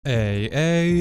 Hey,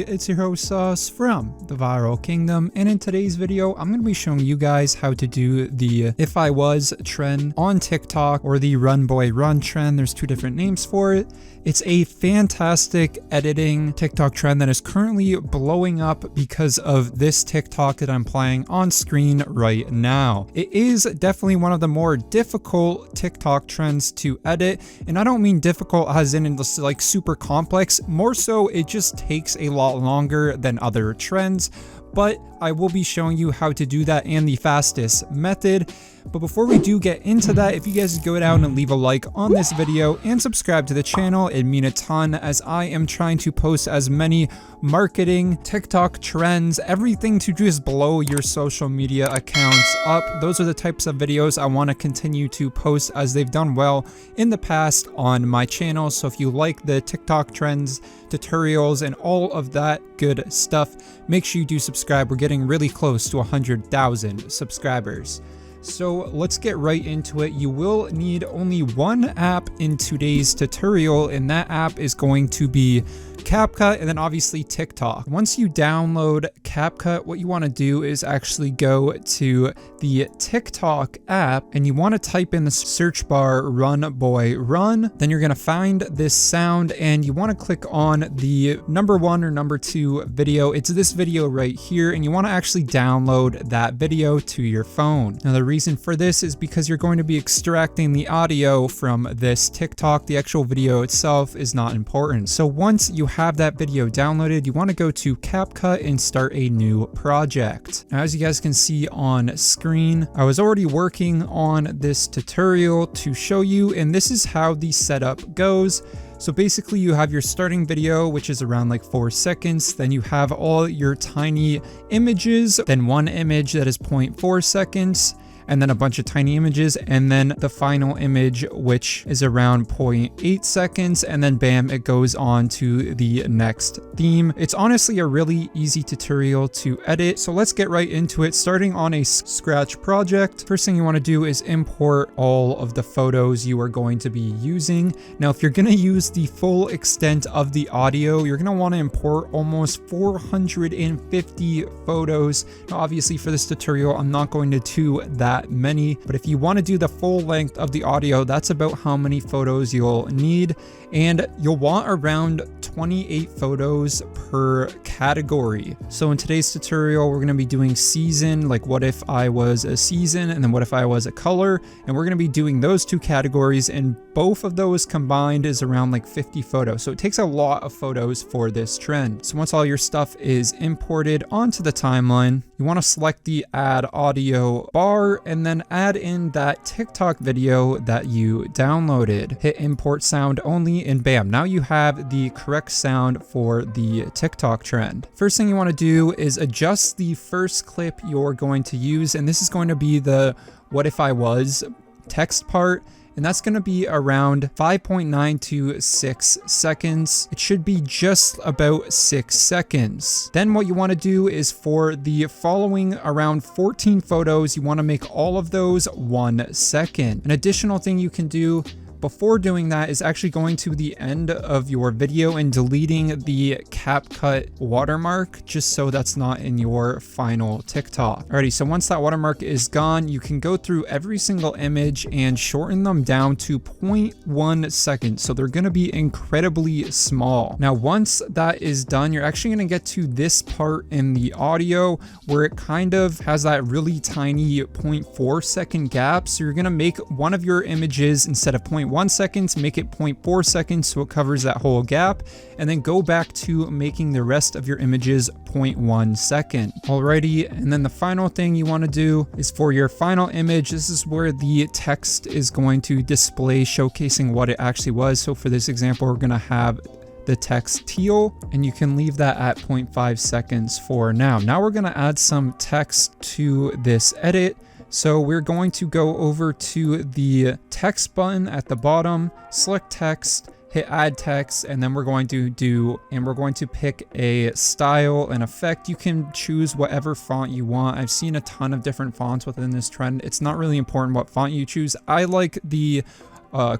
it's your host Sauce from the Viral Kingdom, and in today's video I'm going to be showing you guys how to do the if I was trend on TikTok, or the run boy run trend. There's two different names for it. It's a fantastic editing TikTok trend that is currently blowing up because of this TikTok that I'm playing on screen right now. It is definitely one of the more difficult TikTok trends to edit, and I don't mean difficult as in it's like super complex, more so it just takes a lot longer than other trends, but I will be showing you how to do that and the fastest method. But before we do get into that, if you guys go down and leave a like on this video and subscribe to the channel, it'd mean a ton, as I am trying to post as many marketing, TikTok trends, everything to just blow your social media accounts up. Those are the types of videos I want to continue to post, as they've done well in the past on my channel. So if you like the TikTok trends, tutorials, and all of that good stuff, make sure you do subscribe. We're getting really close to 100,000 subscribers. So let's get right into it. You will need only one app in today's tutorial, and that app is going to be CapCut, and then obviously TikTok. Once you download CapCut, what you want to do is actually go to the TikTok app, and you want to type in the search bar run boy run. Then you're going to find this sound, and you want to click on the number 1 or number 2 video. It's this video right here, and you want to actually download that video to your phone. Now the reason for this is because you're going to be extracting the audio from this TikTok. The actual video itself is not important. So once you have that video downloaded, you want to go to CapCut and start a new project. Now, as you guys can see on screen, I was already working on this tutorial to show you, and this is how the setup goes. So basically you have your starting video, which is around like 4 seconds. Then you have all your tiny images, then one image that is 0.4 seconds, and then a bunch of tiny images, and then the final image, which is around 0.8 seconds, and then bam, it goes on to the next theme. It's honestly a really easy tutorial to edit, so let's get right into it. Starting on a scratch project, first thing you want to do is import all of the photos you are going to be using. Now, if you're going to use the full extent of the audio, you're going to want to import almost 450 photos. Now, obviously for this tutorial, I'm not going to do that many, but if you want to do the full length of the audio, that's about how many photos you'll need, and you'll want around 28 photos per category. So in today's tutorial, we're going to be doing season, like what if I was a season, and then what if I was a color, and we're going to be doing those two categories, and both of those combined is around like 50 photos. So it takes a lot of photos for this trend. So once all your stuff is imported onto the timeline, you want to select the add audio bar and then add in that TikTok video that you downloaded. Hit import sound only, and bam, now you have the correct sound for the TikTok trend. First thing you want to do is adjust the first clip you're going to use, and this is going to be the what if I was text part, and that's going to be around 5.9 to 6 seconds. It should be just about 6 seconds. Then what you want to do is for the following around 14 photos, you want to make all of those 1 second. An additional thing you can do before doing that is actually going to the end of your video and deleting the CapCut watermark, just so that's not in your final TikTok. Alrighty, so once that watermark is gone, you can go through every single image and shorten them down to 0.1 seconds. So they're going to be incredibly small. Now, once that is done, you're actually going to get to this part in the audio where it kind of has that really tiny 0.4 second gap. So you're going to make one of your images, instead of 0.1 seconds, make it 0.4 seconds so it covers that whole gap, and then go back to making the rest of your images 0.1 second. Alrighty, and then the final thing you want to do is for your final image, this is where the text is going to display, showcasing what it actually was. So for this example, we're going to have the text teal, and you can leave that at 0.5 seconds for now. Now we're going to add some text to this edit. So we're going to go over to the text button at the bottom, select text, hit add text, and then we're going to pick a style and effect. You can choose whatever font you want. I've seen a ton of different fonts within this trend. It's not really important what font you choose. I like the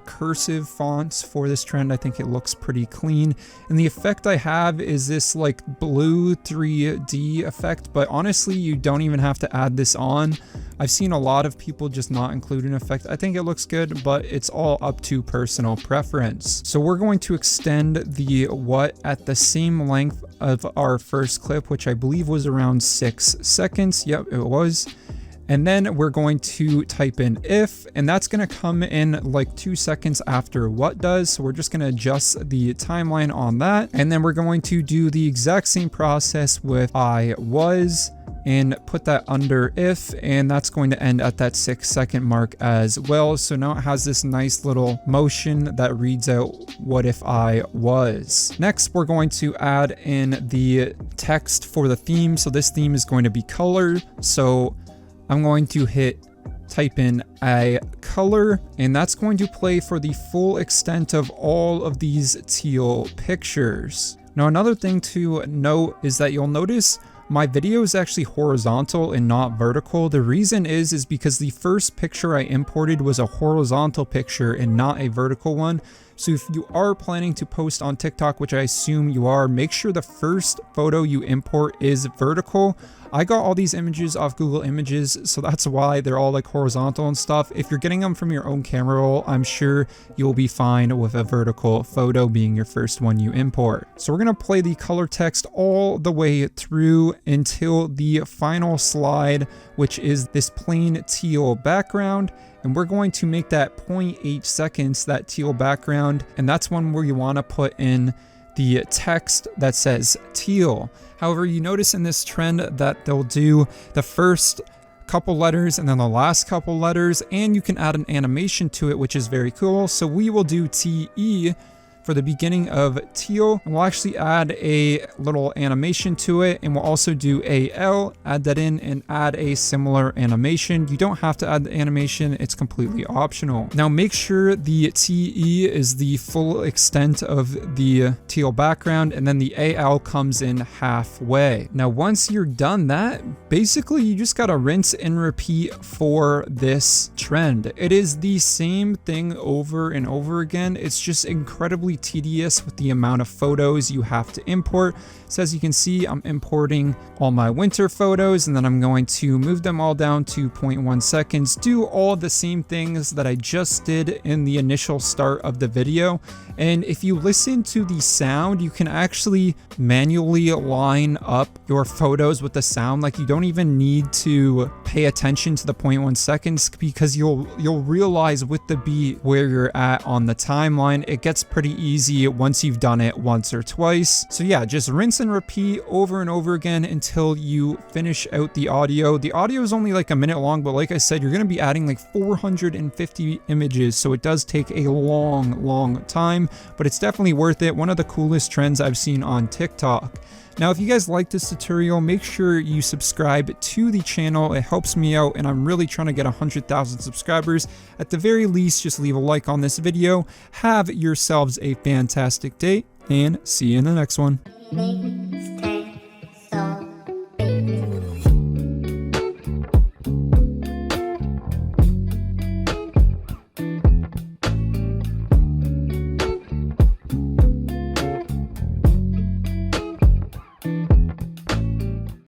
cursive fonts for this trend. I think it looks pretty clean. And the effect I have is this like blue 3D effect, but honestly, you don't even have to add this on. I've seen a lot of people just not include an effect. I think it looks good, but it's all up to personal preference. So we're going to extend the what at the same length of our first clip, which I believe was around 6 seconds. Yep, it was. And then we're going to type in if, and that's going to come in like 2 seconds after what does. So we're just going to adjust the timeline on that. And then we're going to do the exact same process with I was and put that under if, and that's going to end at that 6 second mark as well. So now it has this nice little motion that reads out what if I was. Next, we're going to add in the text for the theme. So this theme is going to be color. So I'm going to type in a color, and that's going to play for the full extent of all of these teal pictures. Now, another thing to note is that you'll notice my video is actually horizontal and not vertical. The reason is because the first picture I imported was a horizontal picture and not a vertical one. So if you are planning to post on TikTok, which I assume you are, make sure the first photo you import is vertical. I got all these images off Google Images, so that's why they're all like horizontal and stuff. If you're getting them from your own camera roll, I'm sure you'll be fine with a vertical photo being your first one you import. So we're gonna play the color text all the way through until the final slide, which is this plain teal background. And we're going to make that 0.8 seconds, that teal background. And that's one where you wanna put in the text that says teal. However, you notice in this trend that they'll do the first couple letters and then the last couple letters, and you can add an animation to it, which is very cool. So we will do TE for the beginning of teal, and we'll actually add a little animation to it, and we'll also do AL, add that in, and add a similar animation. You don't have to add the animation, it's completely optional. Now make sure the TE is the full extent of the teal background, and then the AL comes in halfway. Now once you're done that, basically you just gotta rinse and repeat for this trend. It is the same thing over and over again. It's just incredibly tedious with the amount of photos you have to import. So as you can see, I'm importing all my winter photos, and then I'm going to move them all down to 0.1 seconds, do all the same things that I just did in the initial start of the video. And if you listen to the sound, you can actually manually line up your photos with the sound. Like you don't even need to pay attention to the 0.1 seconds, because you'll realize with the beat where you're at on the timeline. It gets pretty easy once you've done it once or twice. So yeah, just rinse and repeat over and over again until you finish out the audio. The audio is only like a minute long, but like I said, you're going to be adding like 450 images. So it does take a long time, but it's definitely worth it. One of the coolest trends I've seen on TikTok. Now, if you guys like this tutorial, make sure you subscribe to the channel. It helps me out, and I'm really trying to get 100,000 subscribers. At the very least, just leave a like on this video. Have yourselves a fantastic day, and see you in the next one.